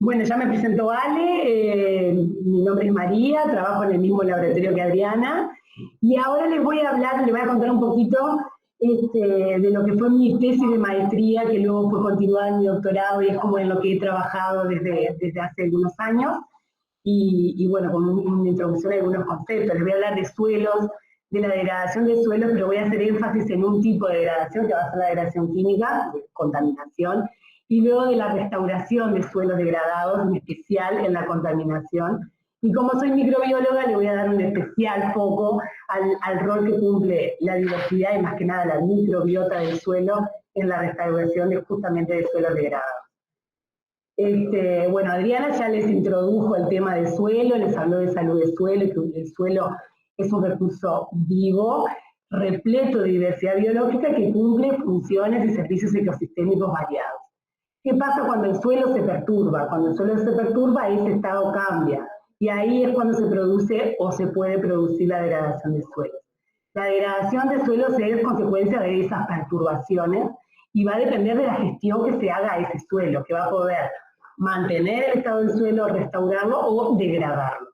Bueno, ya me presentó Ale, mi nombre es María, trabajo en el mismo laboratorio que Adriana, y ahora les voy a hablar, les voy a contar un poquito de lo que fue mi tesis de maestría, que luego fue continuada en mi doctorado, y es como en lo que he trabajado desde hace algunos años, y bueno, con una introducción a algunos conceptos. Les voy a hablar de suelos, de la degradación de suelos, pero voy a hacer énfasis en un tipo de degradación, que va a ser la degradación química, de contaminación, y luego de la restauración de suelos degradados, en especial en la contaminación. Y como soy microbióloga, le voy a dar un especial foco al rol que cumple la diversidad y más que nada la microbiota del suelo en la restauración justamente de suelos degradados. Bueno, Adriana ya les introdujo el tema del suelo, les habló de salud del suelo, que el suelo es un recurso vivo, repleto de diversidad biológica que cumple funciones y servicios ecosistémicos variados. ¿Qué pasa cuando el suelo se perturba? Cuando el suelo se perturba, ese estado cambia. Y ahí es cuando se produce o se puede producir la degradación de suelos. La degradación de suelos es consecuencia de esas perturbaciones y va a depender de la gestión que se haga a ese suelo, que va a poder mantener el estado del suelo, restaurarlo o degradarlo.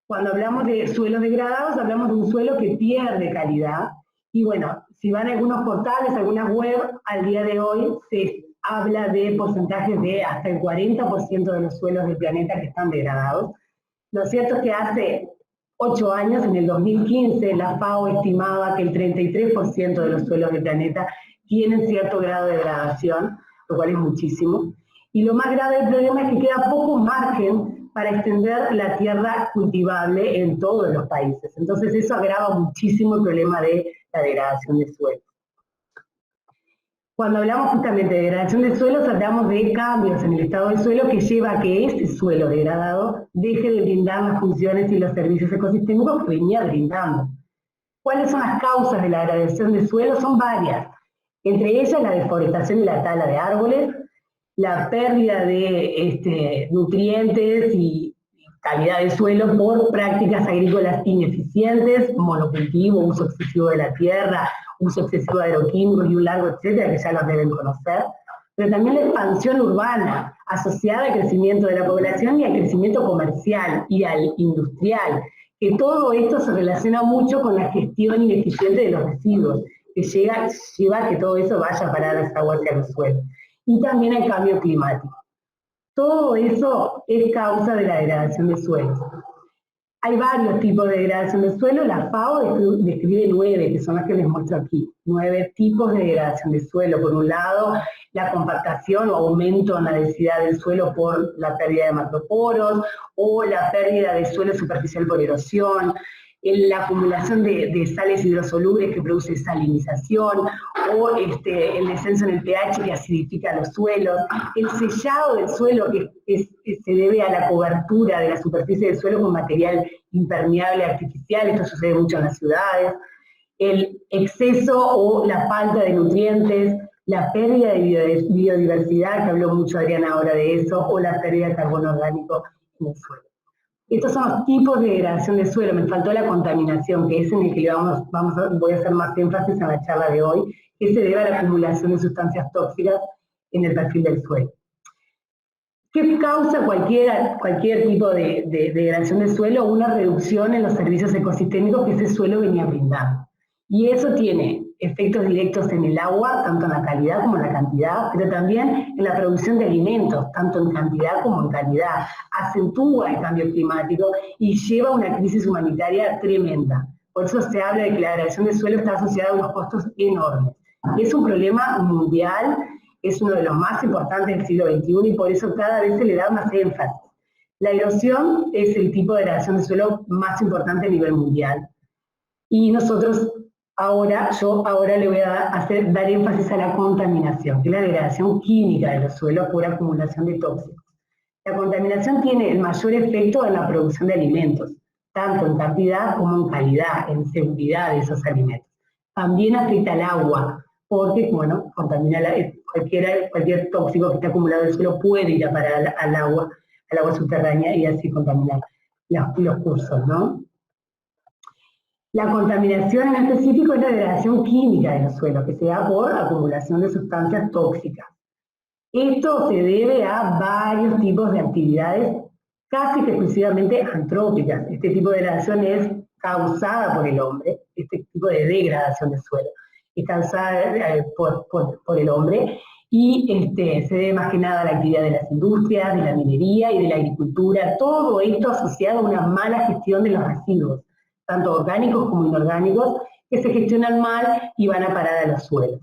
Cuando hablamos de suelos degradados, hablamos de un suelo que pierde calidad. Y bueno, si van a algunos portales, algunas web, al día de hoy se habla de porcentajes de hasta el 40% de los suelos del planeta que están degradados. Lo cierto es que hace 8 años, en el 2015, la FAO estimaba que el 33% de los suelos del planeta tienen cierto grado de degradación, lo cual es muchísimo. Y lo más grave del problema es que queda poco margen para extender la tierra cultivable en todos los países. Entonces eso agrava muchísimo el problema de la degradación de suelos. Cuando hablamos justamente de degradación de suelos, hablamos de cambios en el estado del suelo que lleva a que ese suelo degradado deje de brindar las funciones y los servicios ecosistémicos que venía brindando. ¿Cuáles son las causas de la degradación de suelo? Son varias. Entre ellas la deforestación y la tala de árboles, la pérdida de nutrientes y calidad del suelo por prácticas agrícolas ineficientes, monocultivo, uso excesivo de la tierra, uso excesivo de agroquímicos y un largo etcétera, que ya los deben conocer, pero también la expansión urbana, asociada al crecimiento de la población y al crecimiento comercial y al industrial, que todo esto se relaciona mucho con la gestión ineficiente de los residuos, que lleva a que todo eso vaya a parar a las aguas y a los suelos. Y también el cambio climático. Todo eso es causa de la degradación de suelos. Hay varios tipos de degradación de suelo, la FAO describe 9, que son las que les muestro aquí. 9 tipos de degradación de suelo. Por un lado, la compactación o aumento en la densidad del suelo por la pérdida de macroporos, o la pérdida de suelo superficial por erosión, la acumulación de sales hidrosolubles que produce salinización, o el descenso en el pH que acidifica los suelos, el sellado del suelo que se debe a la cobertura de la superficie del suelo con material impermeable artificial, esto sucede mucho en las ciudades, el exceso o la falta de nutrientes, la pérdida de biodiversidad, que habló mucho Adriana ahora de eso, o la pérdida de carbono orgánico en el suelo. Estos son los tipos de degradación de suelo. Me faltó la contaminación, que es en el que voy a hacer más énfasis en la charla de hoy, que se debe a la acumulación de sustancias tóxicas en el perfil del suelo. ¿Qué causa cualquier tipo de degradación de suelo? Una reducción en los servicios ecosistémicos que ese suelo venía brindando. Y eso tiene efectos directos en el agua, tanto en la calidad como en la cantidad, pero también en la producción de alimentos, tanto en cantidad como en calidad. Acentúa el cambio climático y lleva a una crisis humanitaria tremenda. Por eso se habla de que la degradación de suelo está asociada a unos costos enormes. Es un problema mundial, es uno de los más importantes del siglo XXI y por eso cada vez se le da más énfasis. La erosión es el tipo de degradación de suelo más importante a nivel mundial. Y nosotros yo ahora le voy a dar énfasis a la contaminación, que es la degradación química de los suelos por acumulación de tóxicos. La contaminación tiene el mayor efecto en la producción de alimentos, tanto en cantidad como en calidad, en seguridad de esos alimentos. También afecta al agua, porque, bueno, contamina cualquier tóxico que esté acumulado en el suelo puede ir a parar al agua subterránea y así contaminar los cursos, ¿no? La contaminación en específico es la degradación química de los suelos, que se da por acumulación de sustancias tóxicas. Esto se debe a varios tipos de actividades casi que exclusivamente antrópicas. Este tipo de degradación es causada por el hombre, este tipo de degradación del suelo es causada por el hombre, y se debe más que nada a la actividad de las industrias, de la minería y de la agricultura, todo esto asociado a una mala gestión de los residuos, tanto orgánicos como inorgánicos, que se gestionan mal y van a parar a los suelos.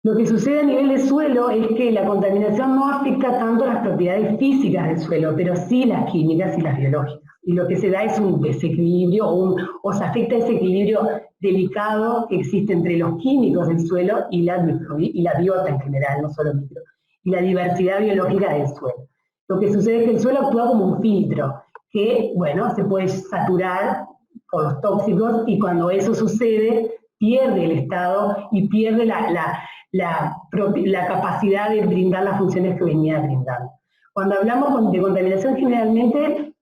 Lo que sucede a nivel de suelo es que la contaminación no afecta tanto las propiedades físicas del suelo, pero sí las químicas y las biológicas. Y lo que se da es un desequilibrio o se afecta ese equilibrio delicado que existe entre los químicos del suelo y la biota en general, no solo micro, y la diversidad biológica del suelo. Lo que sucede es que el suelo actúa como un filtro, que, bueno, se puede saturar por los tóxicos, y cuando eso sucede, pierde el estado y pierde la capacidad de brindar las funciones que venía brindando. Cuando hablamos de contaminación, generalmente,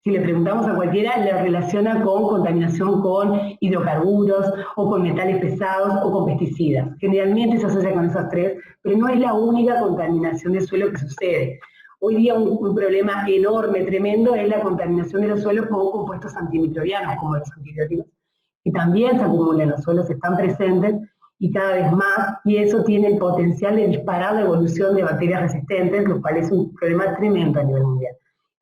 si le preguntamos a cualquiera, le relaciona con contaminación con hidrocarburos, o con metales pesados, o con pesticidas. Generalmente se asocia con esas tres, pero no es la única contaminación del suelo que sucede. Hoy día un problema enorme, tremendo, es la contaminación de los suelos con compuestos antimicrobianos, como los antibióticos, que también se acumulan en los suelos, están presentes, y cada vez más, y eso tiene el potencial de disparar la evolución de bacterias resistentes, lo cual es un problema tremendo a nivel mundial.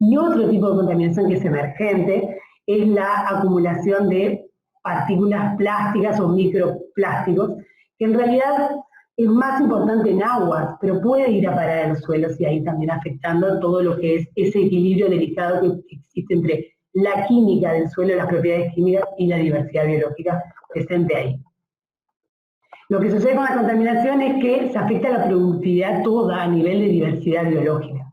Y otro tipo de contaminación que es emergente es la acumulación de partículas plásticas o microplásticos, que en realidad es más importante en aguas, pero puede ir a parar a los suelos y ahí también afectando todo lo que es ese equilibrio delicado que existe entre la química del suelo, las propiedades químicas y la diversidad biológica presente ahí. Lo que sucede con la contaminación es que se afecta la productividad toda a nivel de diversidad biológica.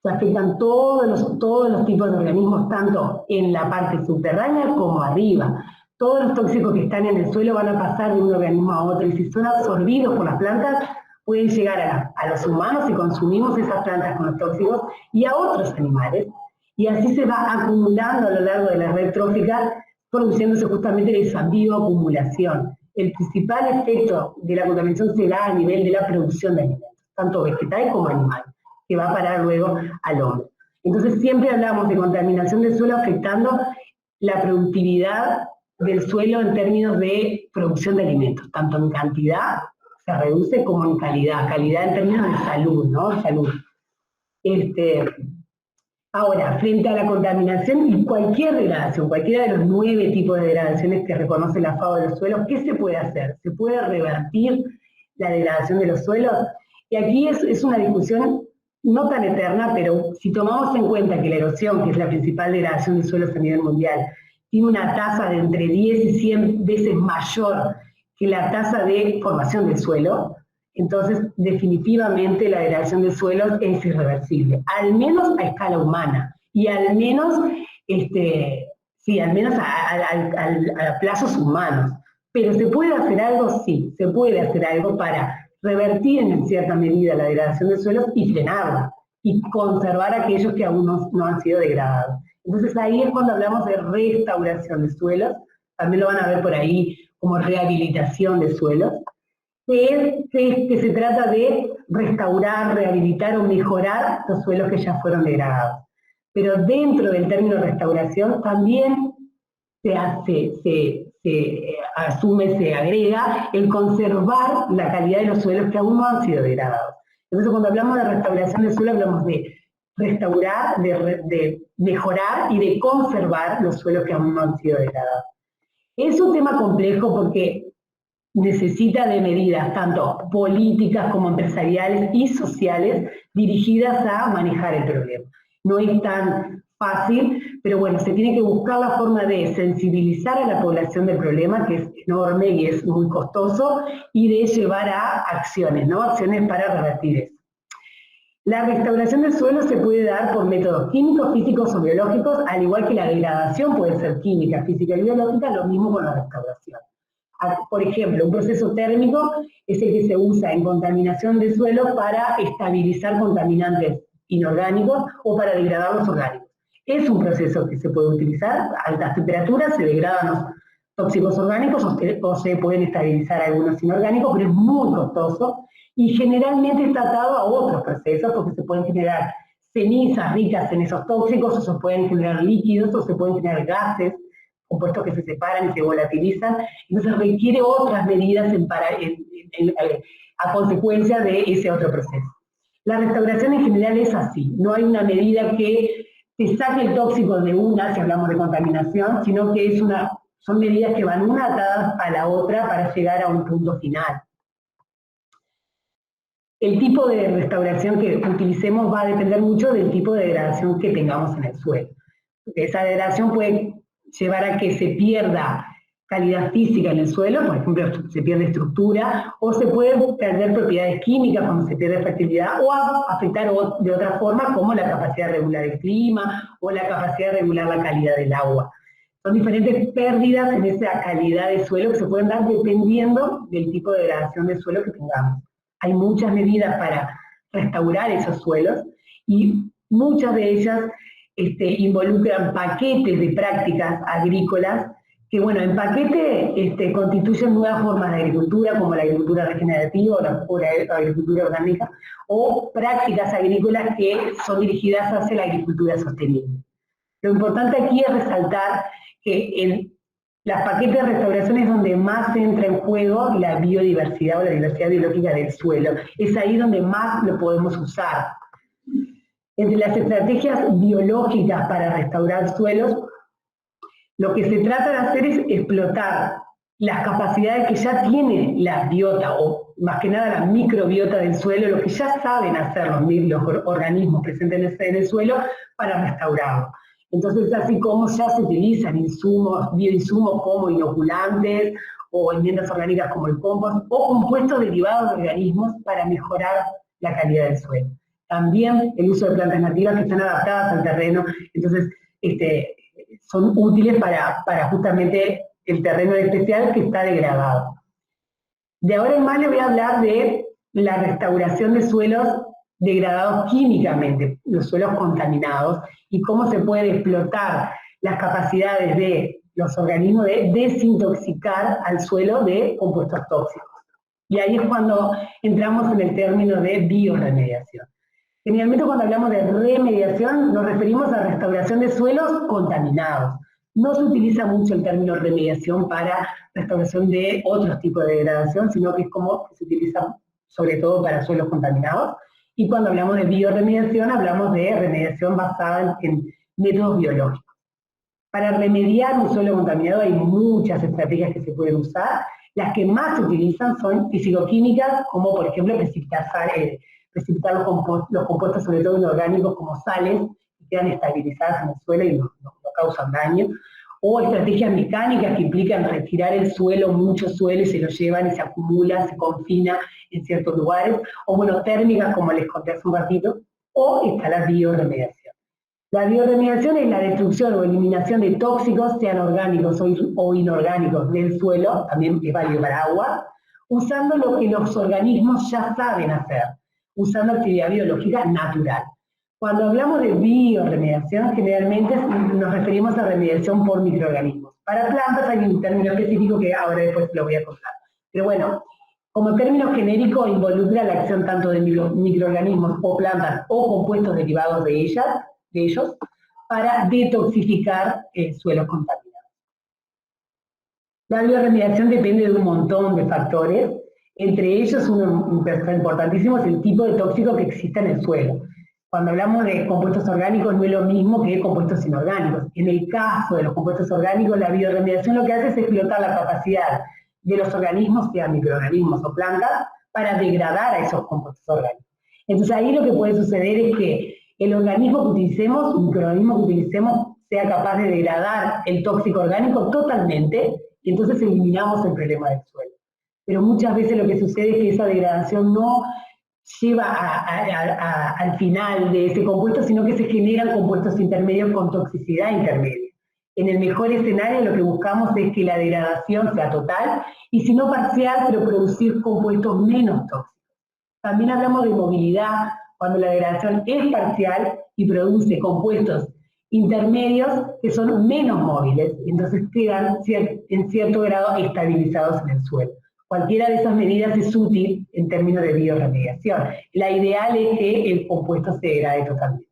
Se afectan todos los tipos de organismos, tanto en la parte subterránea como arriba. Todos los tóxicos que están en el suelo van a pasar de un organismo a otro, y si son absorbidos por las plantas, pueden llegar a los humanos si consumimos esas plantas con los tóxicos, y a otros animales. Y así se va acumulando a lo largo de la red trófica, produciéndose justamente esa bioacumulación. El principal efecto de la contaminación se da a nivel de la producción de alimentos, tanto vegetal como animal, que va a parar luego al hombre. Entonces siempre hablamos de contaminación del suelo afectando la productividad del suelo en términos de producción de alimentos, tanto en cantidad se reduce como en calidad en términos de salud, ¿no? Salud. Ahora, frente a la contaminación y cualquier degradación, cualquiera de los 9 tipos de degradaciones que reconoce la FAO de los suelos, ¿qué se puede hacer? ¿Se puede revertir la degradación de los suelos? Y aquí es una discusión no tan eterna, pero si tomamos en cuenta que la erosión, que es la principal degradación de suelos a nivel mundial, tiene una tasa de entre 10 y 100 veces mayor que la tasa de formación del suelo, entonces definitivamente la degradación de suelos es irreversible, al menos a escala humana, y al menos, al menos a plazos humanos. Pero ¿se puede hacer algo? Sí, se puede hacer algo para revertir en cierta medida la degradación de suelos y frenarla, y conservar aquellos que aún no han sido degradados. Entonces ahí es cuando hablamos de restauración de suelos, también lo van a ver por ahí como rehabilitación de suelos, que se trata de restaurar, rehabilitar o mejorar los suelos que ya fueron degradados. Pero dentro del término restauración también se asume, se agrega el conservar la calidad de los suelos que aún no han sido degradados. Entonces cuando hablamos de restauración del suelo hablamos de restaurar, de mejorar y de conservar los suelos que aún no han sido degradados. Es un tema complejo porque necesita de medidas tanto políticas como empresariales y sociales dirigidas a manejar el problema. No es tan fácil, pero bueno, se tiene que buscar la forma de sensibilizar a la población del problema, que es enorme y es muy costoso, y de llevar a acciones, ¿no? Acciones para revertir eso. La restauración del suelo se puede dar por métodos químicos, físicos o biológicos, al igual que la degradación puede ser química, física y biológica, lo mismo con la restauración. Por ejemplo, un proceso térmico es el que se usa en contaminación de suelo para estabilizar contaminantes inorgánicos o para degradar los orgánicos. Es un proceso que se puede utilizar a altas temperaturas, se degradan los tóxicos orgánicos o se pueden estabilizar algunos inorgánicos, pero es muy costoso y generalmente está atado a otros procesos porque se pueden generar cenizas ricas en esos tóxicos, o se pueden generar líquidos, o se pueden generar gases, compuestos que se separan y se volatilizan. Entonces requiere otras medidas a consecuencia de ese otro proceso. La restauración en general es así, no hay una medida que te saque el tóxico de una, si hablamos de contaminación, sino que son medidas que van una atadas a la otra para llegar a un punto final. El tipo de restauración que utilicemos va a depender mucho del tipo de degradación que tengamos en el suelo. Esa degradación puede llevar a que se pierda calidad física en el suelo, por ejemplo, se pierde estructura, o se pueden perder propiedades químicas cuando se pierde fertilidad, o afectar de otra forma, como la capacidad de regular el clima, o la capacidad de regular la calidad del agua. Son diferentes pérdidas en esa calidad de suelo que se pueden dar dependiendo del tipo de degradación del suelo que tengamos. Hay muchas medidas para restaurar esos suelos y muchas de ellas involucran paquetes de prácticas agrícolas que, bueno, en paquete constituyen nuevas formas de agricultura, como la agricultura regenerativa o la agricultura orgánica, o prácticas agrícolas que son dirigidas hacia la agricultura sostenible. Lo importante aquí es resaltar que en las paquetes de restauración es donde más entra en juego la biodiversidad o la diversidad biológica del suelo. Es ahí donde más lo podemos usar. Entre las estrategias biológicas para restaurar suelos, lo que se trata de hacer es explotar las capacidades que ya tiene la biota, o más que nada la microbiota del suelo, lo que ya saben hacer los organismos presentes en el suelo para restaurarlo. Entonces, así como ya se utilizan bioinsumos como inoculantes, o enmiendas orgánicas como el compost, o compuestos derivados de organismos para mejorar la calidad del suelo. También el uso de plantas nativas que están adaptadas al terreno, entonces son útiles para justamente el terreno especial que está degradado. De ahora en más les voy a hablar de la restauración de suelos degradados químicamente, los suelos contaminados, y cómo se puede explotar las capacidades de los organismos de desintoxicar al suelo de compuestos tóxicos. Y ahí es cuando entramos en el término de bioremediación. Generalmente cuando hablamos de remediación nos referimos a restauración de suelos contaminados. No se utiliza mucho el término remediación para restauración de otros tipos de degradación, sino que es como que se utiliza sobre todo para suelos contaminados. Y cuando hablamos de bioremediación, hablamos de remediación basada en métodos biológicos. Para remediar un suelo contaminado hay muchas estrategias que se pueden usar. Las que más se utilizan son fisicoquímicas, como por ejemplo precipitar los compuestos, sobre todo inorgánicos, como sales, que quedan estabilizadas en el suelo y no causan daño. O estrategias mecánicas que implican retirar el suelo, mucho suelo, y se lo llevan y se acumula, se confina en ciertos lugares. O bueno, térmicas, como les conté hace un ratito. O está la bioremediación. La bioremediación es la destrucción o eliminación de tóxicos, sean orgánicos o inorgánicos, del suelo, también es válido para agua, usando lo que los organismos ya saben hacer, usando actividad biológica natural. Cuando hablamos de bioremediación, generalmente nos referimos a remediación por microorganismos. Para plantas hay un término específico que ahora después lo voy a contar. Pero bueno, como término genérico involucra la acción tanto de microorganismos o plantas o compuestos derivados de ellos, para detoxificar suelos contaminados. La bioremediación depende de un montón de factores, entre ellos uno importantísimo es el tipo de tóxico que existe en el suelo. Cuando hablamos de compuestos orgánicos no es lo mismo que compuestos inorgánicos. En el caso de los compuestos orgánicos, la bioremediación lo que hace es explotar la capacidad de los organismos, sean microorganismos o plantas, para degradar a esos compuestos orgánicos. Entonces ahí lo que puede suceder es que el organismo que utilicemos, el microorganismo que utilicemos, sea capaz de degradar el tóxico orgánico totalmente, y entonces eliminamos el problema del suelo. Pero muchas veces lo que sucede es que esa degradación no lleva al final de ese compuesto, sino que se generan compuestos intermedios con toxicidad intermedia. En el mejor escenario lo que buscamos es que la degradación sea total, y si no parcial, pero producir compuestos menos tóxicos. También hablamos de movilidad, cuando la degradación es parcial y produce compuestos intermedios que son menos móviles, entonces quedan en cierto grado estabilizados en el suelo. Cualquiera de esas medidas es útil en términos de bioremediación. La ideal es que el compuesto se degrade totalmente.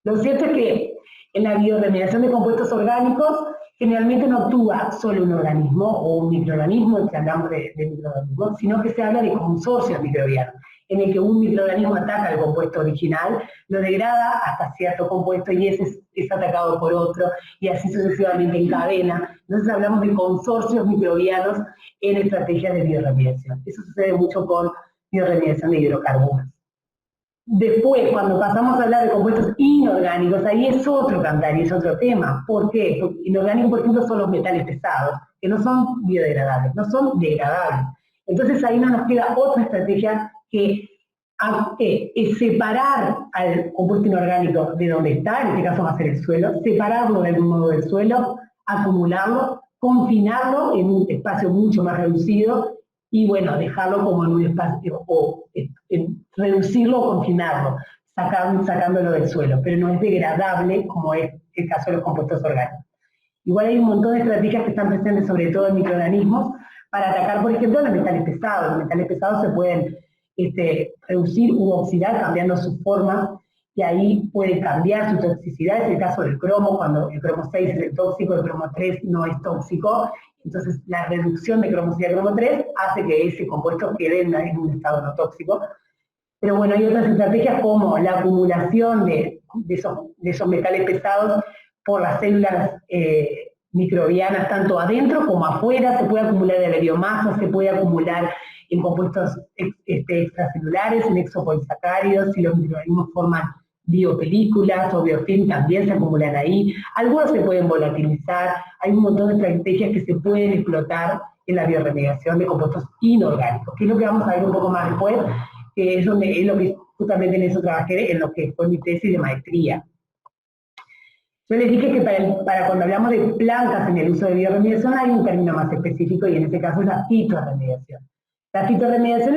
Lo cierto es que en la bioremediación de compuestos orgánicos generalmente no actúa solo un organismo o un microorganismo, que hablamos de microorganismos, sino que se habla de consorcios microbianos, en el que un microorganismo ataca el compuesto original, lo degrada hasta cierto compuesto y ese es atacado por otro, y así sucesivamente en cadena. Entonces hablamos de consorcios microbianos en estrategias de bioremediación. Eso sucede mucho con bioremediación de hidrocarburos. Después, cuando pasamos a hablar de compuestos inorgánicos, ahí es otro cantar y es otro tema. ¿Por qué? Porque inorgánicos, por ejemplo, son los metales pesados, que no son biodegradables, no son degradables. Entonces ahí no nos queda otra estrategia que es separar al compuesto inorgánico de donde está, en este caso va a ser el suelo, separarlo de algún modo del suelo, acumularlo, confinarlo en un espacio mucho más reducido y bueno, dejarlo como en un espacio, o reducirlo o confinarlo, sacándolo del suelo, pero no es degradable como es el caso de los compuestos orgánicos. Igual hay un montón de estrategias que están presentes sobre todo en microorganismos para atacar, por ejemplo, los metales pesados. Los metales pesados se pueden reducir u oxidar cambiando su forma y ahí puede cambiar su toxicidad. Es el caso del cromo, cuando el cromo 6 es el tóxico, el cromo 3 no es tóxico. Entonces la reducción de cromosidad de cromo 3 hace que ese compuesto quede en un estado no tóxico. Pero bueno, hay otras estrategias como la acumulación de esos metales pesados por las células microbianas, tanto adentro como afuera. Se puede acumular en la biomasa, se puede acumular en compuestos extracelulares, en exopolisacáridos. Si los microorganismos forman biopelículas o biofilm, también se acumulan ahí. Algunos se pueden volatilizar. Hay un montón de estrategias que se pueden explotar en la bioremediación de compuestos inorgánicos, que es lo que vamos a ver un poco más después, que es lo que justamente en eso trabajé en lo que fue mi tesis de maestría. Yo les dije que para cuando hablamos de plantas en el uso de bioremediación hay un término más específico y en este caso es la fitoremediación. La fitoremediación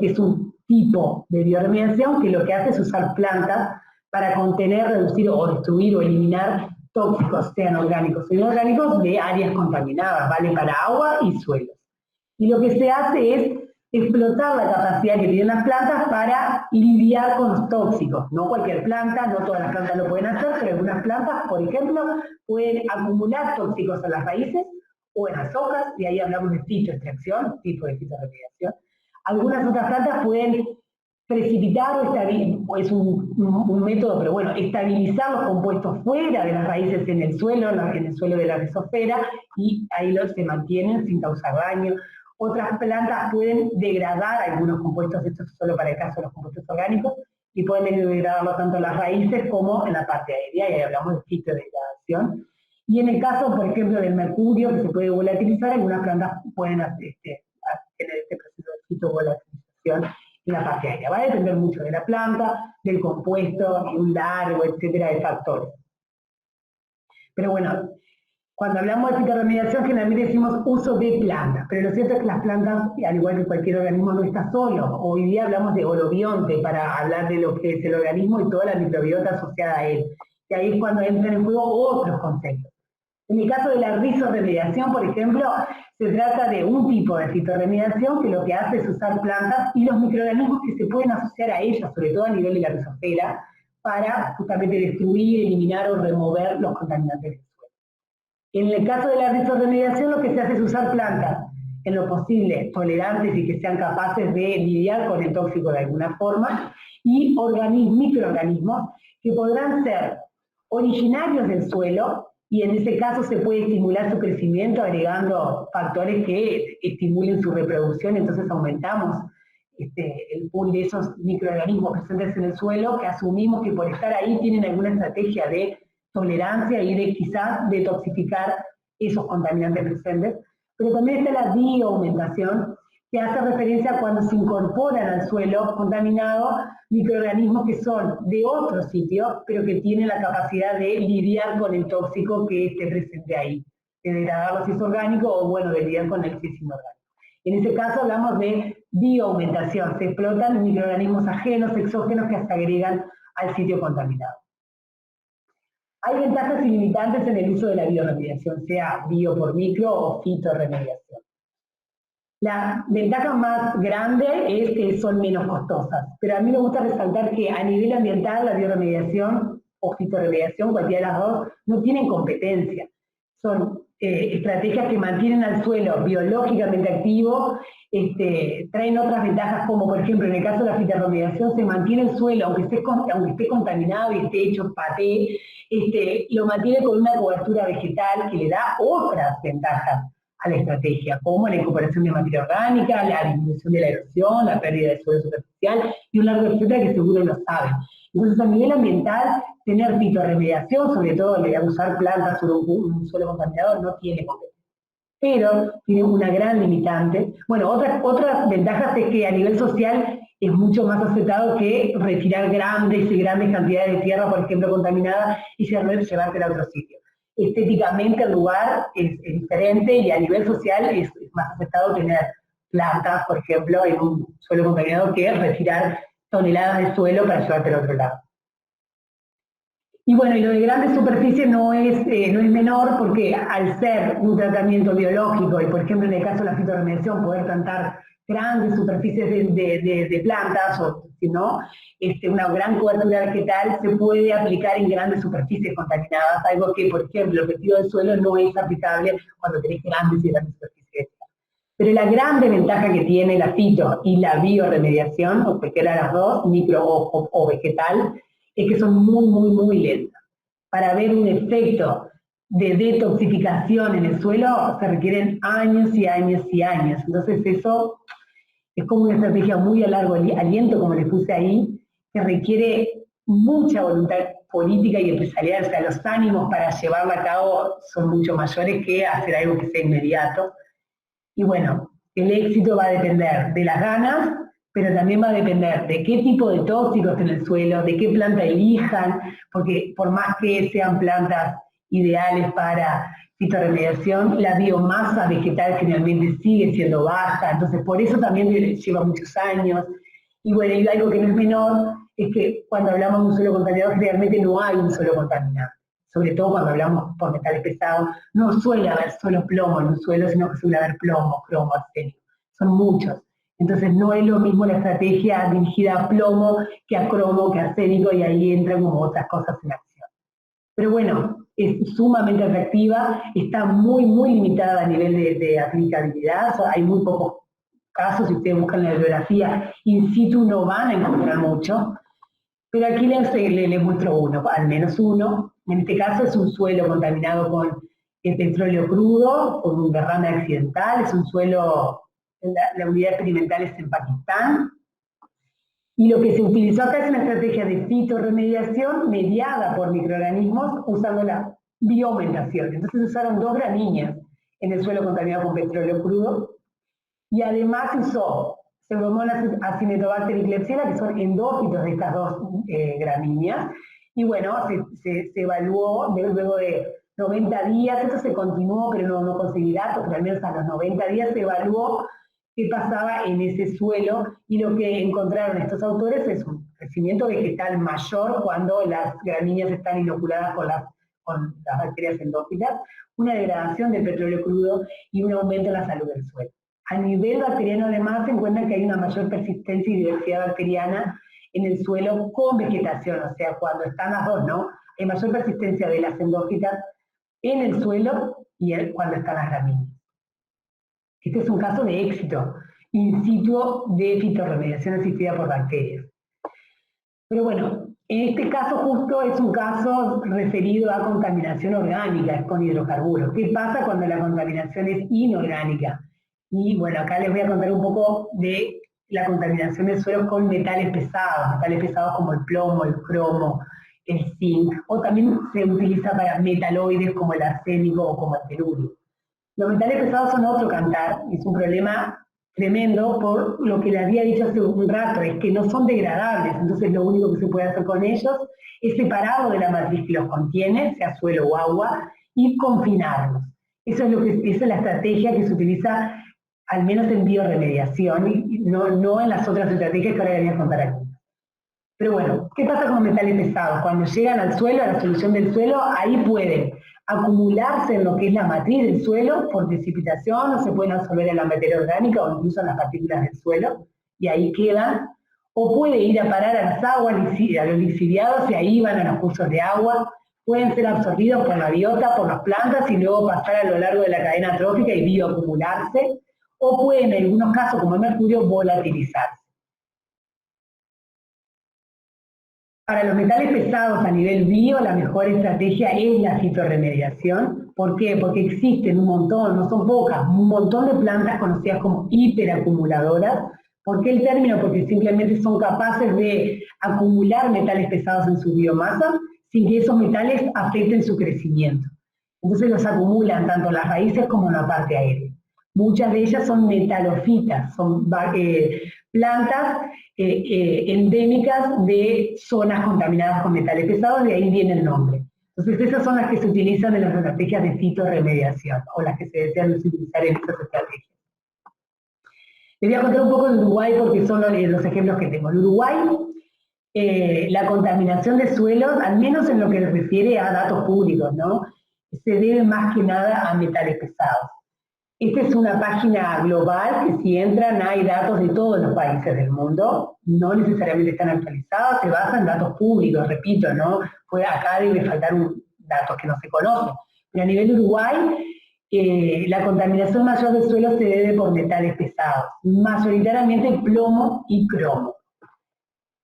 es un tipo de bioremediación que lo que hace es usar plantas para contener, reducir o destruir o eliminar tóxicos, sean orgánicos o inorgánicos, de áreas contaminadas, vale para agua y suelos. Y lo que se hace es explotar la capacidad que tienen las plantas para lidiar con los tóxicos. No cualquier planta, no todas las plantas lo pueden hacer, pero algunas plantas, por ejemplo, pueden acumular tóxicos en las raíces o en las hojas, y ahí hablamos de fitoextracción, tipo de fitoremediación. Algunas otras plantas pueden precipitar o es un método, pero bueno, estabilizar los compuestos fuera de las raíces en el suelo de la rizosfera, y ahí se mantienen sin causar daño. Otras plantas pueden degradar algunos compuestos, esto es solo para el caso de los compuestos orgánicos, y pueden degradarlo tanto en las raíces como en la parte aérea, y ahí hablamos de fitodegradación. Y en el caso, por ejemplo, del mercurio, que se puede volatilizar, algunas plantas pueden tener este proceso de fitovolatilización en la parte aérea. Va a depender mucho de la planta, del compuesto, y un largo, etcétera, de factores. Pero bueno, cuando hablamos de fitoremediación generalmente decimos uso de plantas, pero lo cierto es que las plantas, al igual que cualquier organismo, no está solo. Hoy día hablamos de holobionte para hablar de lo que es el organismo y toda la microbiota asociada a él. Y ahí es cuando entran en juego otros conceptos. En el caso de la rizoremediación, por ejemplo, se trata de un tipo de fitoremediación que lo que hace es usar plantas y los microorganismos que se pueden asociar a ellas, sobre todo a nivel de la rizosfera, para justamente destruir, eliminar o remover los contaminantes del suelo. En el caso de la rizoremediación, lo que se hace es usar plantas en lo posible tolerantes y que sean capaces de lidiar con el tóxico de alguna forma, y microorganismos que podrán ser originarios del suelo, y en ese caso se puede estimular su crecimiento agregando factores que estimulen su reproducción. Entonces aumentamos el pool de esos microorganismos presentes en el suelo, que asumimos que por estar ahí tienen alguna estrategia de tolerancia y de quizás detoxificar esos contaminantes presentes. Pero también está la bioaumentación, que hace referencia a cuando se incorporan al suelo contaminado microorganismos que son de otro sitio, pero que tienen la capacidad de lidiar con el tóxico que esté presente ahí, de degradarlo si es orgánico o bueno, de lidiar con el si es inorgánico. En ese caso hablamos de bioaumentación, se explotan microorganismos ajenos, exógenos, que se agregan al sitio contaminado. Hay ventajas y limitantes en el uso de la bioremediación, sea bio por micro o fitorremediación. La ventaja más grande es que son menos costosas, pero a mí me gusta resaltar que a nivel ambiental la bioremediación o fitorremediación, cualquiera de las dos, no tienen competencia. Son estrategias que mantienen al suelo biológicamente activo, traen otras ventajas como por ejemplo en el caso de la fitorremediación se mantiene el suelo, aunque esté contaminado y esté hecho paté, lo mantiene con una cobertura vegetal que le da otras ventajas a la estrategia, como la incorporación de materia orgánica, la disminución de la erosión, la pérdida de suelo superficial y un largo etcétera que seguro lo saben. Entonces, a nivel ambiental, tener fitorremediación, sobre todo el usar plantas sobre un suelo contaminado, no tiene competencia. Pero tiene una gran limitante. Bueno, otras ventajas es que a nivel social es mucho más aceptado que retirar grandes y grandes cantidades de tierra, por ejemplo, contaminada, y llevársela a otro sitio. Estéticamente el lugar es diferente y a nivel social es más aceptado tener plantas, por ejemplo, en un suelo contaminado que retirar toneladas de suelo para llevártelo a otro lado. Y bueno, y lo de grandes superficies no es menor porque al ser un tratamiento biológico y por ejemplo en el caso de la fitorremediación poder plantar grandes superficies de plantas o si no, una gran cobertura vegetal se puede aplicar en grandes superficies contaminadas, algo que por ejemplo el objetivo del suelo no es aplicable cuando tenés grandes y grandes superficies. Pero la grande ventaja que tiene la fito y la bioremediación, o cualquiera de las dos, micro o vegetal, es que son muy, muy, muy lentas. Para ver un efecto de detoxificación en el suelo se requieren años y años y años. Entonces eso es como una estrategia muy a largo aliento, como les puse ahí, que requiere mucha voluntad política y empresarial. O sea, los ánimos para llevarla a cabo son mucho mayores que hacer algo que sea inmediato. Y bueno, el éxito va a depender de las ganas, pero también va a depender de qué tipo de tóxicos en el suelo, de qué planta elijan, porque por más que sean plantas ideales para fitorremediación, la biomasa vegetal generalmente sigue siendo baja, entonces por eso también lleva muchos años. Y bueno, y algo que no es menor es que cuando hablamos de un suelo contaminado, realmente no hay un suelo contaminado. Sobre todo cuando hablamos por metales pesados, no suele haber solo plomo en un suelo, sino que suele haber plomo, cromo, arsénico. Son muchos. Entonces no es lo mismo la estrategia dirigida a plomo que a cromo, que a arsénico, y ahí entran como otras cosas en acción. Pero bueno, es sumamente atractiva, está muy, muy limitada a nivel de aplicabilidad, o sea, hay muy pocos casos, si ustedes buscan la bibliografía, in situ no van a encontrar mucho, pero aquí les muestro uno, al menos uno. En este caso es un suelo contaminado con el petróleo crudo, con un derrame accidental, es un suelo, la unidad experimental es en Pakistán, y lo que se utilizó acá es una estrategia de fitorremediación mediada por microorganismos usando la bioaumentación. Entonces usaron 2 gramíneas en el suelo contaminado con petróleo crudo, y además usó Pseudomonas acinetobacter y Klebsiella, que son endófitos de estas 2 gramíneas, y bueno, se evaluó luego de 90 días, esto se continuó, pero no conseguí datos, pero al menos a los 90 días se evaluó qué pasaba en ese suelo, y lo que encontraron estos autores es un crecimiento vegetal mayor cuando las gramíneas están inoculadas con las bacterias endófitas, una degradación del petróleo crudo y un aumento en la salud del suelo. A nivel bacteriano, además, se encuentra que hay una mayor persistencia y diversidad bacteriana en el suelo con vegetación, o sea, cuando están las dos, ¿no? Hay mayor persistencia de las endófitas en el suelo y cuando están las gramíneas. Este es un caso de éxito in situ de fitorremediación asistida por bacterias. Pero bueno, en este caso justo es un caso referido a contaminación orgánica con hidrocarburos. ¿Qué pasa cuando la contaminación es inorgánica? Y bueno, acá les voy a contar un poco de la contaminación del suelo con metales pesados como el plomo, el cromo, el zinc, o también se utiliza para metaloides como el arsénico o como el telurio. Los metales pesados son otro cantar, es un problema tremendo por lo que les había dicho hace un rato, es que no son degradables, entonces lo único que se puede hacer con ellos es separarlos de la matriz que los contiene, sea suelo o agua, y confinarlos. Esa es la estrategia que se utiliza al menos en bioremediación, y no en las otras estrategias que ahora les voy a contar aquí. Pero bueno, ¿qué pasa con los metales pesados? Cuando llegan al suelo, a la solución del suelo, ahí pueden acumularse en lo que es la matriz del suelo por precipitación, o se pueden absorber en la materia orgánica o incluso en las partículas del suelo, y ahí quedan. O puede ir a parar a las aguas, a los lixiviados, y ahí van a los cursos de agua. Pueden ser absorbidos por la biota, por las plantas, y luego pasar a lo largo de la cadena trófica y bioacumularse. O pueden, en algunos casos, como el mercurio, volatilizarse. Para los metales pesados a nivel bio, la mejor estrategia es la fitorremediación. ¿Por qué? Porque existen un montón, no son pocas, un montón de plantas conocidas como hiperacumuladoras. ¿Por qué el término? Porque simplemente son capaces de acumular metales pesados en su biomasa sin que esos metales afecten su crecimiento. Entonces los acumulan tanto las raíces como en la parte aérea. Muchas de ellas son metalofitas, son plantas endémicas de zonas contaminadas con metales pesados, de ahí viene el nombre. Entonces esas son las que se utilizan en las estrategias de fitorremediación, o las que se desean utilizar en esas estrategias. Les voy a contar un poco de Uruguay porque son los ejemplos que tengo. En Uruguay, la contaminación de suelos, al menos en lo que se refiere a datos públicos, ¿no?, se debe más que nada a metales pesados. Esta es una página global que si entran hay datos de todos los países del mundo, no necesariamente están actualizados, se basan en datos públicos, repito, ¿no? Pues acá debe faltar datos que no se conocen. Pero a nivel Uruguay, la contaminación mayor del suelo se debe por metales pesados, mayoritariamente plomo y cromo.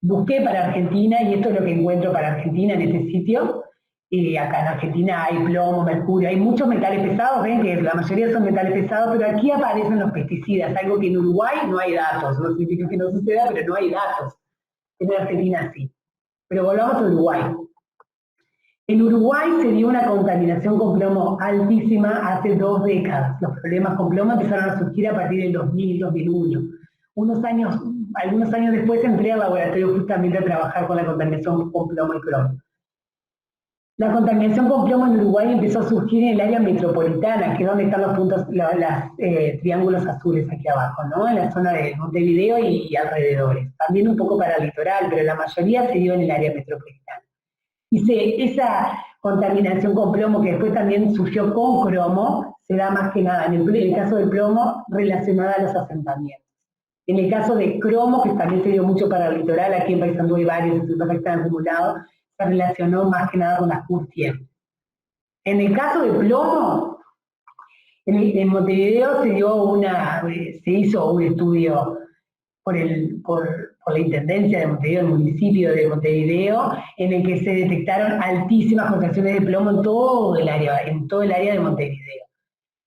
Busqué para Argentina, y esto es lo que encuentro para Argentina en este sitio. Acá en Argentina hay plomo, mercurio, hay muchos metales pesados, ven que la mayoría son metales pesados, pero aquí aparecen los pesticidas, algo que en Uruguay no hay datos, no significa que no suceda, pero no hay datos. En Argentina sí. Pero volvamos a Uruguay. En Uruguay se dio una contaminación con plomo altísima hace 2 décadas. Los problemas con plomo empezaron a surgir a partir del 2000, 2001. Algunos años después entré al laboratorio justamente a trabajar con la contaminación con plomo y cromo. La contaminación con plomo en Uruguay empezó a surgir en el área metropolitana, que es donde están los puntos, triángulos azules aquí abajo, ¿no? En la zona de Montevideo y alrededores. También un poco para el litoral, pero la mayoría se dio en el área metropolitana. Y esa contaminación con plomo, que después también surgió con cromo, se da más que nada, en el caso del plomo, relacionada a los asentamientos. En el caso de cromo, que también se dio mucho para el litoral, aquí en Paysandú hay varios institutos que están acumulados, se relacionó más que nada con las curtias. En el caso de plomo, en Montevideo se hizo un estudio por la Intendencia de Montevideo, el municipio de Montevideo, en el que se detectaron altísimas concentraciones de plomo en todo el área de Montevideo.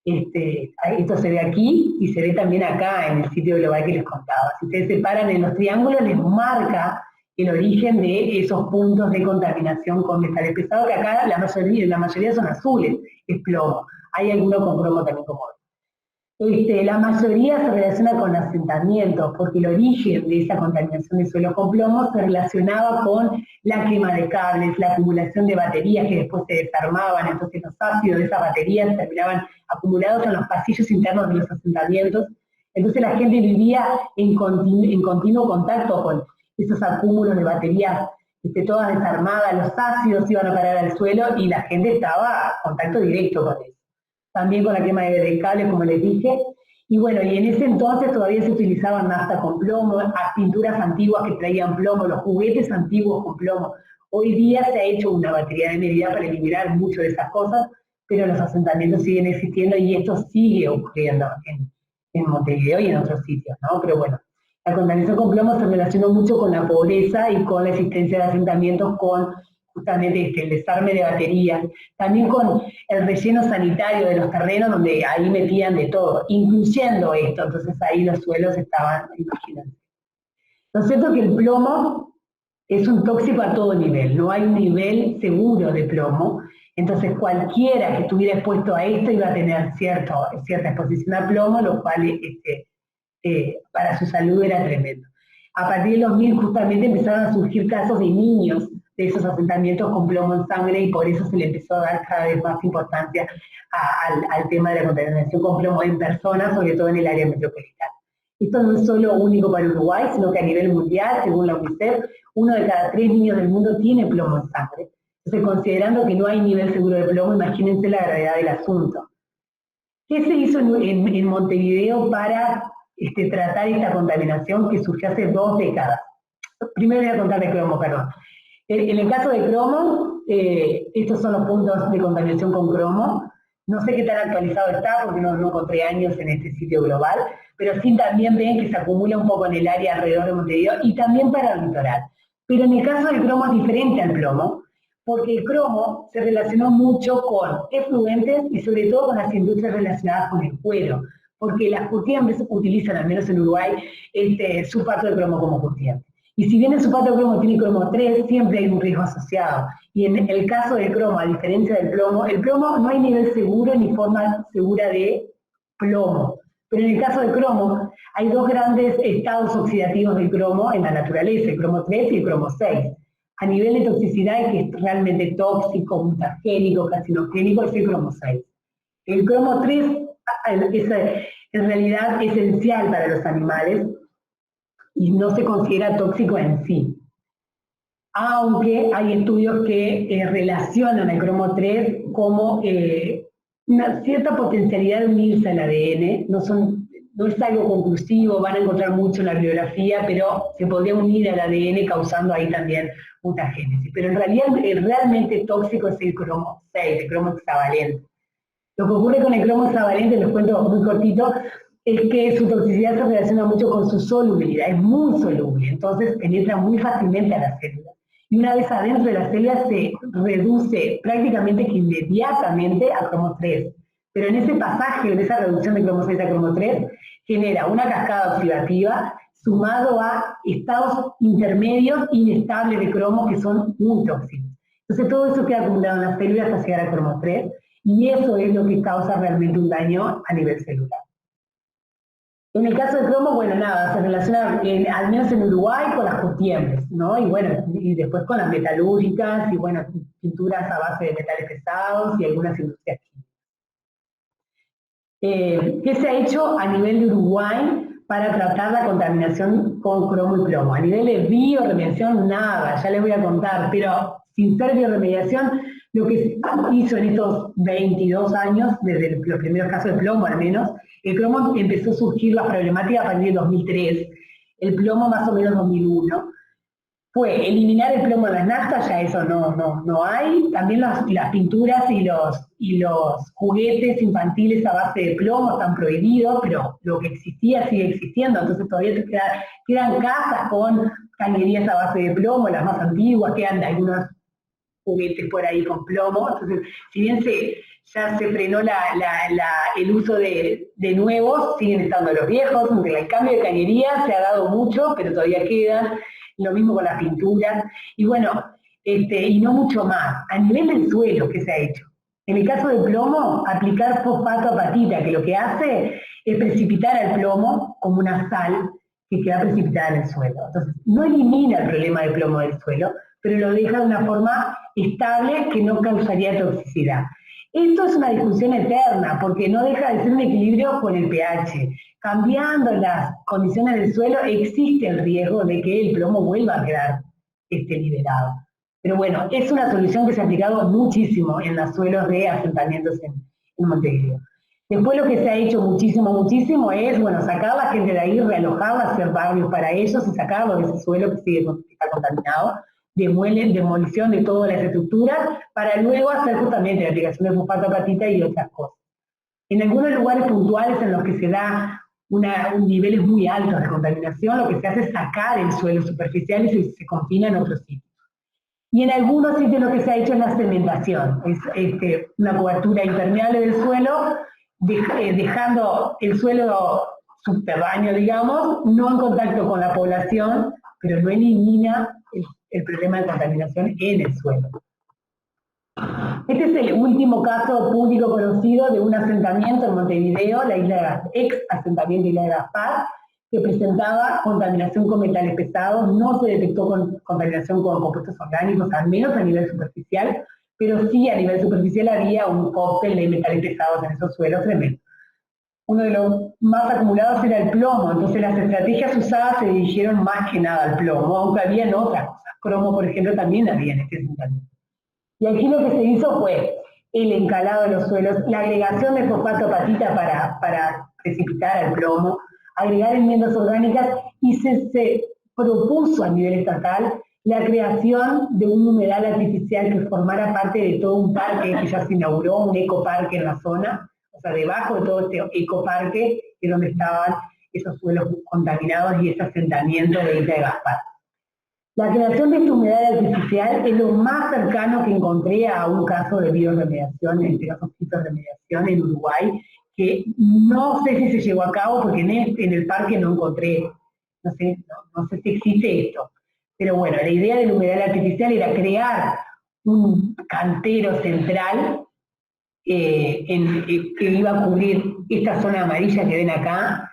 Esto se ve aquí y se ve también acá en el sitio global que les contaba. Si ustedes se paran en los triángulos, les marca el origen de esos puntos de contaminación con metales pesados, que acá la mayoría son azules, es plomo. Hay algunos con cromo también como la mayoría se relaciona con asentamientos, porque el origen de esa contaminación de suelo con plomo se relacionaba con la quema de cables, la acumulación de baterías que después se desarmaban, entonces los ácidos de esas baterías terminaban acumulados en los pasillos internos de los asentamientos, entonces la gente vivía en continuo contacto con esos acúmulos de baterías todas desarmadas, los ácidos iban a parar al suelo y la gente estaba en contacto directo con eso. También con la quema de cables, como les dije, y bueno, y en ese entonces todavía se utilizaban nafta con plomo, pinturas antiguas que traían plomo, los juguetes antiguos con plomo. Hoy día se ha hecho una batería de medida para eliminar mucho de esas cosas, pero los asentamientos siguen existiendo y esto sigue ocurriendo en Montevideo y en otros sitios, ¿no? Pero bueno, la contaminación con plomo se relacionó mucho con la pobreza y con la existencia de asentamientos con justamente el desarme de baterías, también con el relleno sanitario de los terrenos donde ahí metían de todo, incluyendo esto, entonces ahí los suelos estaban, imagínense. Lo cierto es que el plomo es un tóxico a todo nivel, no hay un nivel seguro de plomo, entonces cualquiera que estuviera expuesto a esto iba a tener cierta exposición a plomo, lo cual para su salud era tremendo. A partir del 2000 justamente empezaron a surgir casos de niños de esos asentamientos con plomo en sangre y por eso se le empezó a dar cada vez más importancia al tema de la contaminación con plomo en personas, sobre todo en el área metropolitana. Esto no es solo único para Uruguay, sino que a nivel mundial, según la UNICEF, 1 de cada 3 niños del mundo tiene plomo en sangre. Entonces, considerando que no hay nivel seguro de plomo, imagínense la gravedad del asunto. ¿Qué se hizo en Montevideo para tratar esta contaminación que surgió hace 2 décadas? Primero voy a contar de cromo, perdón. En el caso de cromo, estos son los puntos de contaminación con cromo. No sé qué tan actualizado está porque no encontré años en este sitio global, pero sí también ven que se acumula un poco en el área alrededor de Montevideo y también para el litoral. Pero en el caso del cromo es diferente al plomo, porque el cromo se relacionó mucho con efluentes y sobre todo con las industrias relacionadas con el cuero, porque las curtiembres utilizan, al menos en Uruguay, sulfato de cromo como curtiembre. Y si bien el sulfato de cromo tiene cromo 3, siempre hay un riesgo asociado. Y en el caso del cromo, a diferencia del plomo, el plomo no hay nivel seguro ni forma segura de plomo. Pero en el caso del cromo, hay 2 grandes estados oxidativos del cromo en la naturaleza, el cromo 3 y el cromo 6. A nivel de toxicidad, el que es realmente tóxico, mutagénico, carcinogénico, es el cromo 6. El cromo 3 es en realidad esencial para los animales y no se considera tóxico en sí. Aunque hay estudios que relacionan el cromo 3 como una cierta potencialidad de unirse al ADN, no es algo conclusivo, van a encontrar mucho en la bibliografía, pero se podría unir al ADN causando ahí también mutagénesis. Pero en realidad el realmente tóxico es el cromo 6, el cromo hexavalente. Lo que ocurre con el cromo hexavalente, les cuento muy cortito, es que su toxicidad se relaciona mucho con su solubilidad, es muy soluble, entonces penetra muy fácilmente a las células. Y una vez adentro de las células se reduce prácticamente que inmediatamente a cromo 3. Pero en ese pasaje, en esa reducción de cromo 6 a cromo 3, genera una cascada oxidativa sumado a estados intermedios inestables de cromo que son muy tóxicos. Entonces todo eso queda acumulado en las células hasta llegar a cromo 3, y eso es lo que causa realmente un daño a nivel celular. En el caso del cromo, bueno, nada, se relaciona, al menos en Uruguay, con las curtiembres, ¿no? Y bueno, y después con las metalúrgicas, y bueno, pinturas a base de metales pesados y algunas industrias químicas. ¿Qué se ha hecho a nivel de Uruguay para tratar la contaminación con cromo y plomo? A nivel de bioremediación, nada, ya les voy a contar, pero sin ser bioremediación, lo que se hizo en estos 22 años, desde los primeros casos de plomo al menos, el cromo empezó a surgir la problemática a partir de 2003, el plomo más o menos 2001. Fue eliminar el plomo de las naftas, ya eso no hay. También las pinturas y los juguetes infantiles a base de plomo están prohibidos, pero lo que existía sigue existiendo, entonces todavía quedan casas con cañerías a base de plomo, las más antiguas, quedan algunos juguetes por ahí con plomo. Entonces, si bien ya se frenó el uso de nuevos, siguen estando los viejos, aunque el cambio de cañería se ha dado mucho, pero todavía quedan. Lo mismo con las pinturas, y bueno, y no mucho más. A nivel del suelo, ¿qué se ha hecho? En el caso del plomo, aplicar fosfato apatita, que lo que hace es precipitar el plomo como una sal que queda precipitada en el suelo. Entonces, no elimina el problema del plomo del suelo, pero lo deja de una forma estable que no causaría toxicidad. Esto es una discusión eterna, porque no deja de ser un equilibrio con el pH. Cambiando las condiciones del suelo, existe el riesgo de que el plomo vuelva a quedar liberado. Pero bueno, es una solución que se ha aplicado muchísimo en los suelos de asentamientos en Montevideo. Después lo que se ha hecho muchísimo es, bueno, sacar a la gente de ahí, realojarla, hacer barrios para ellos y sacarlo de ese suelo que está contaminado, demolición de todas las estructuras, para luego hacer justamente la aplicación de fosfato apatita y otras cosas. En algunos lugares puntuales en los que se da niveles muy altos de contaminación, lo que se hace es sacar el suelo superficial y se confina en otros sitios. Y en algunos sitios lo que se ha hecho es la cementación, es una cobertura impermeable del suelo, dejando el suelo subterráneo, digamos, no en contacto con la población, pero no elimina el problema de contaminación en el suelo. Este es el último caso público conocido de un asentamiento en Montevideo, ex asentamiento Isla de Gaspar, que presentaba contaminación con metales pesados. No se detectó contaminación con compuestos orgánicos, al menos a nivel superficial, pero sí a nivel superficial había un cóctel de metales pesados en esos suelos tremendo. uno de los más acumulados era el plomo, entonces las estrategias usadas se dirigieron más que nada al plomo, aunque habían otras cosas. Cromo, por ejemplo, también había en este asentamiento. Y aquí lo que se hizo fue el encalado de los suelos, la agregación de fosfato apatita para precipitar al plomo, agregar enmiendas orgánicas y se propuso a nivel estatal la creación de un humedal artificial que formara parte de todo un parque que ya se inauguró, un ecoparque en la zona, o sea, debajo de todo este ecoparque es donde estaban esos suelos contaminados y ese asentamiento de Isla de Gaspar. La creación de esta humedal artificial es lo más cercano que encontré a un caso de bioremediación, en este caso fitorremediación en Uruguay, que no sé si se llevó a cabo porque en el parque no encontré, no sé si existe esto. Pero bueno, la idea del humedal artificial era crear un cantero central que iba a cubrir esta zona amarilla que ven acá.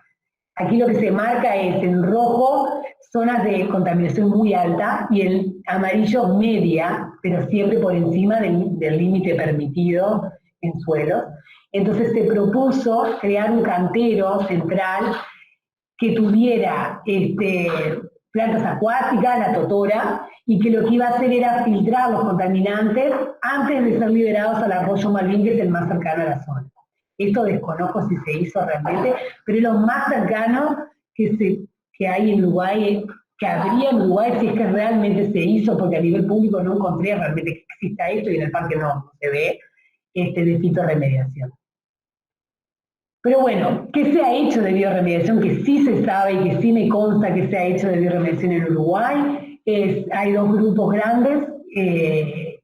Aquí lo que se marca es en rojo zonas de contaminación muy alta y en amarillo media, pero siempre por encima del límite permitido en suelos. Entonces se propuso crear un cantero central que tuviera plantas acuáticas, la totora, y que lo que iba a hacer era filtrar los contaminantes antes de ser liberados al arroyo Malvin, que es el más cercano a la zona. Esto desconozco si se hizo realmente, pero es lo más cercano que hay en Uruguay, que habría en Uruguay si es que realmente se hizo, porque a nivel público no encontré realmente que exista esto y en el parque no se ve, de fitorremediación. Pero bueno, ¿qué se ha hecho de bioremediación? Que sí se sabe y que sí me consta que se ha hecho de bioremediación en Uruguay. Hay dos grupos grandes que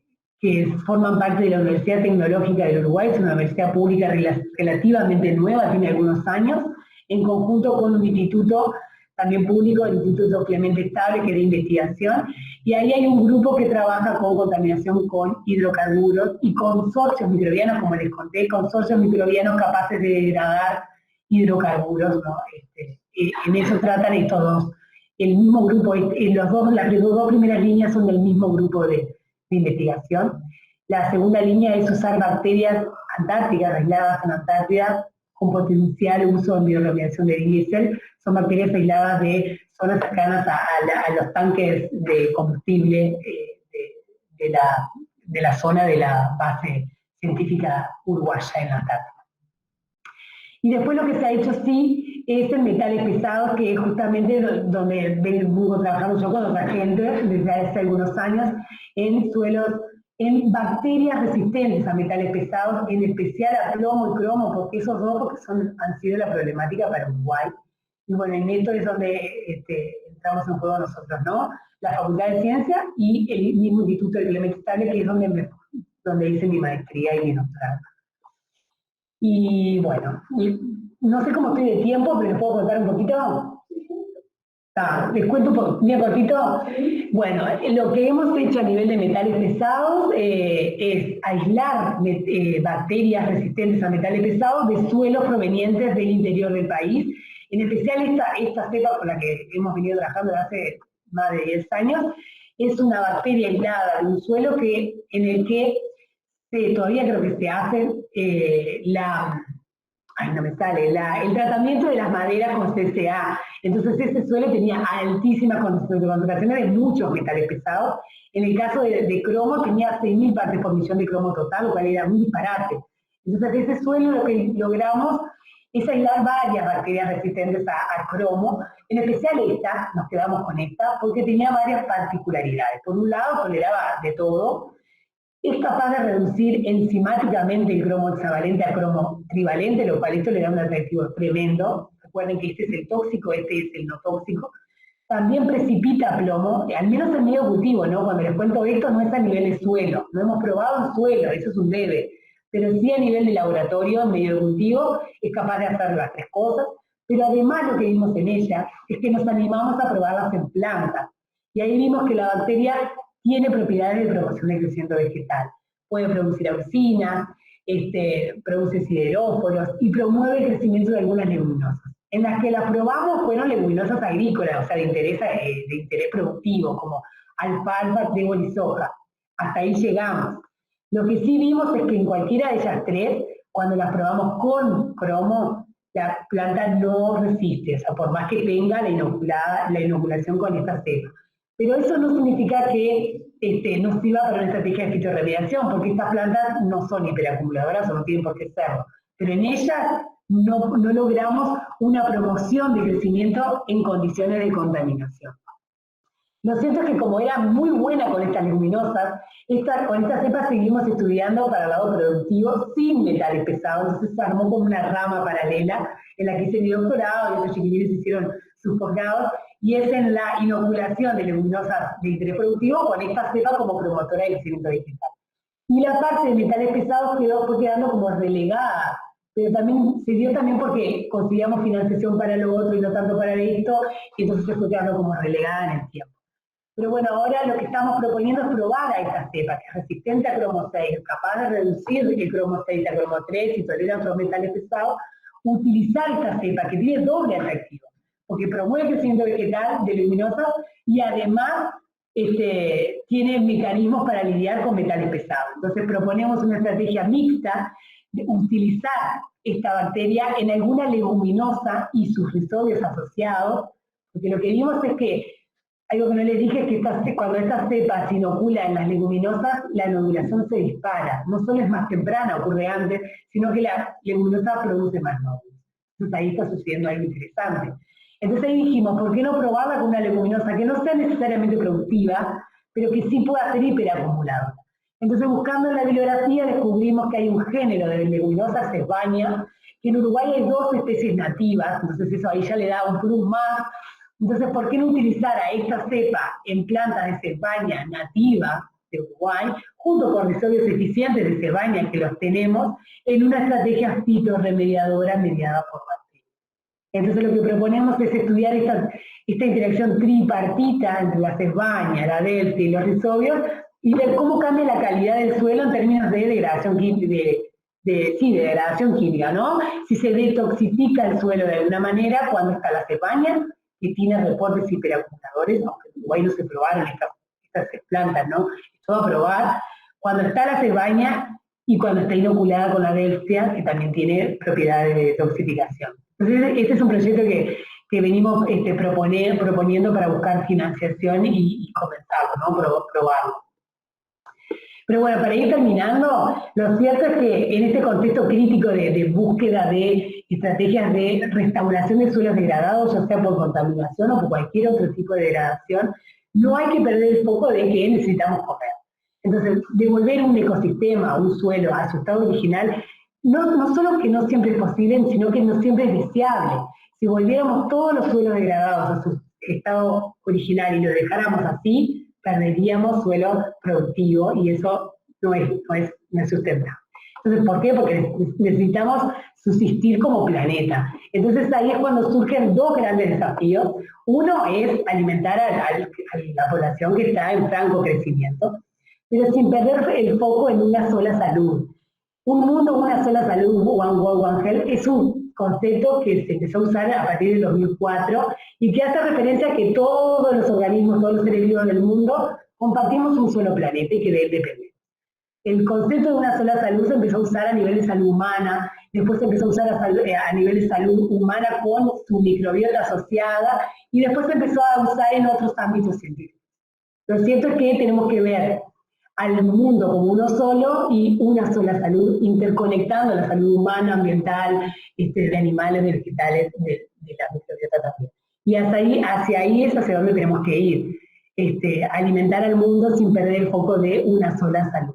forman parte de la Universidad Tecnológica del Uruguay, es una universidad pública relativamente nueva, tiene algunos años, en conjunto con un instituto también público, el Instituto Clemente Estable, que es de investigación, y ahí hay un grupo que trabaja con contaminación con hidrocarburos y consorcios microbianos, como les conté, consorcios microbianos capaces de degradar hidrocarburos, ¿no? En eso tratan estos dos, el mismo grupo, las dos primeras líneas son del mismo grupo de investigación. La segunda línea es usar bacterias antárticas, aisladas en Antártida, con potencial uso en bioremediación de diésel. Son bacterias aisladas de zonas cercanas a los tanques de combustible de la zona de la base científica uruguaya en la Antártida. Y después lo que se ha hecho sí es en metales pesados, que es justamente donde vengo trabajando yo con otra gente desde hace algunos años, en suelos, en bacterias resistentes a metales pesados, en especial a plomo y cromo, porque esos dos han sido la problemática para Uruguay. Y bueno, en esto es donde entramos en juego nosotros, ¿no? La Facultad de Ciencias y el mismo Instituto de Clemente Estable, que es donde hice mi maestría y mi doctorado. Y bueno, no sé cómo estoy de tiempo, pero les puedo contar un poquito. Les cuento un poco, bien cortito. Bueno, lo que hemos hecho a nivel de metales pesados es aislar bacterias resistentes a metales pesados de suelos provenientes del interior del país. En especial esta cepa con la que hemos venido trabajando desde hace más de 10 años, es una bacteria aislada de un suelo en el que todavía creo que se hace el tratamiento de las maderas con CCA. Entonces ese suelo tenía altísimas concentraciones de muchos metales pesados. En el caso de cromo tenía 6.000 partes por millón de cromo total, lo cual era un disparate. Entonces ese suelo lo que logramos es aislar varias bacterias resistentes a cromo, en especial esta, nos quedamos con esta, porque tenía varias particularidades. Por un lado toleraba de todo, es capaz de reducir enzimáticamente el cromo hexavalente a cromo trivalente, lo cual esto le da un atractivo tremendo. Recuerden que este es el tóxico, este es el no tóxico. También precipita plomo, al menos en medio cultivo, ¿no? Cuando les cuento esto no es a nivel de suelo, no hemos probado en suelo, eso es un debe, pero sí a nivel de laboratorio, en medio de cultivo, es capaz de hacer las tres cosas, pero además lo que vimos en ella es que nos animamos a probarlas en plantas, y ahí vimos que la bacteria tiene propiedades de promoción de crecimiento vegetal. Puede producir auxinas, produce sideróforos y promueve el crecimiento de algunas leguminosas. En las que las probamos fueron leguminosas agrícolas, o sea, de interés productivo, como alfalfa, trébol y soja. Hasta ahí llegamos. Lo que sí vimos es que en cualquiera de ellas tres, cuando las probamos con cromo, la planta no resiste, o sea, por más que tenga la inoculación con esta cepa. Pero eso no significa que no sirva para una estrategia de fitorremediación, porque estas plantas no son hiperacumuladoras o no tienen por qué serlo. Pero en ellas no logramos una promoción de crecimiento en condiciones de contaminación. Lo cierto es que como era muy buena con estas leguminosas, con esta cepa seguimos estudiando para el lado productivo sin metales pesados, entonces se armó como una rama paralela en la que hice mi doctorado y estos chiquilines hicieron sus posgrados, y es en la inoculación de leguminosas de interés productivo con esta cepa como promotora del crecimiento vegetal. Y la parte de metales pesados fue quedando como relegada, pero también se dio también porque conseguíamos financiación para lo otro y no tanto para esto, y entonces se fue quedando como relegada en el tiempo. Pero bueno, ahora lo que estamos proponiendo es probar a esta cepa, que es resistente a cromo 6, capaz de reducir el cromo 6 a cromo 3 y tolera otros metales pesados, utilizar esta cepa que tiene doble atractivo, porque promueve el crecimiento vegetal de leguminosas y además tiene mecanismos para lidiar con metales pesados. Entonces proponemos una estrategia mixta de utilizar esta bacteria en alguna leguminosa y sus rhizobios asociados, porque lo que vimos es que algo que no les dije es que cuando esta cepa se inocula en las leguminosas, la inoculación se dispara. No solo es más temprana, ocurre antes, sino que la leguminosa produce más nódulos. Entonces ahí está sucediendo algo interesante. Entonces ahí dijimos, ¿por qué no probarla con una leguminosa que no sea necesariamente productiva, pero que sí pueda ser hiperacumuladora? Entonces buscando en la bibliografía descubrimos que hay un género de leguminosas, Sesbania, que en Uruguay hay 2 especies nativas, entonces eso ahí ya le da un plus más. Entonces, ¿por qué no utilizar a esta cepa en plantas de Sesbania nativa de Uruguay, junto con rhizobios eficientes de Sesbania que los tenemos, en una estrategia fitorremediadora mediada por bacterias? Entonces, lo que proponemos es estudiar esta interacción tripartita entre la Sesbania, la Delphi y los rhizobios, y ver cómo cambia la calidad del suelo en términos de degradación química, de degradación química, ¿no? Si se detoxifica el suelo de alguna manera cuando está la Sesbania, que tiene reportes hiperacumuladores, aunque en Uruguay no se probaron estas plantas, ¿no? Esto va a probar cuando está la Sesbania y cuando está inoculada con la Delphia, que también tiene propiedades de detoxificación. Entonces, este es un proyecto que venimos proponiendo para buscar financiación y comenzarlo, ¿no? Probarlo. Pero bueno, para ir terminando, lo cierto es que en este contexto crítico de búsqueda de estrategias de restauración de suelos degradados, ya sea por contaminación o por cualquier otro tipo de degradación, no hay que perder el foco de que necesitamos comer. Entonces, devolver un ecosistema, un suelo a su estado original, no solo que no siempre es posible, sino que no siempre es deseable. Si volviéramos todos los suelos degradados a su estado original y lo dejáramos así, perderíamos suelo productivo y eso no es sustentable. Entonces, ¿por qué? Porque necesitamos subsistir como planeta. Entonces ahí es cuando surgen 2 grandes desafíos. Uno es alimentar a la población que está en franco crecimiento, pero sin perder el foco en una sola salud. Un mundo, una sola salud, One World, One Health, es un concepto que se empezó a usar a partir del 2004 y que hace referencia a que todos los organismos, todos los seres vivos del mundo compartimos un solo planeta y que de él depende. El concepto de una sola salud se empezó a usar a nivel de salud humana, después se empezó a usar a nivel de salud humana con su microbiota asociada y después se empezó a usar en otros ámbitos científicos. Lo cierto es que tenemos que ver al mundo como uno solo y una sola salud, interconectando la salud humana, ambiental, de animales, de vegetales, de la microbiota también. Y hacia ahí es hacia donde tenemos que ir, alimentar al mundo sin perder el foco de una sola salud.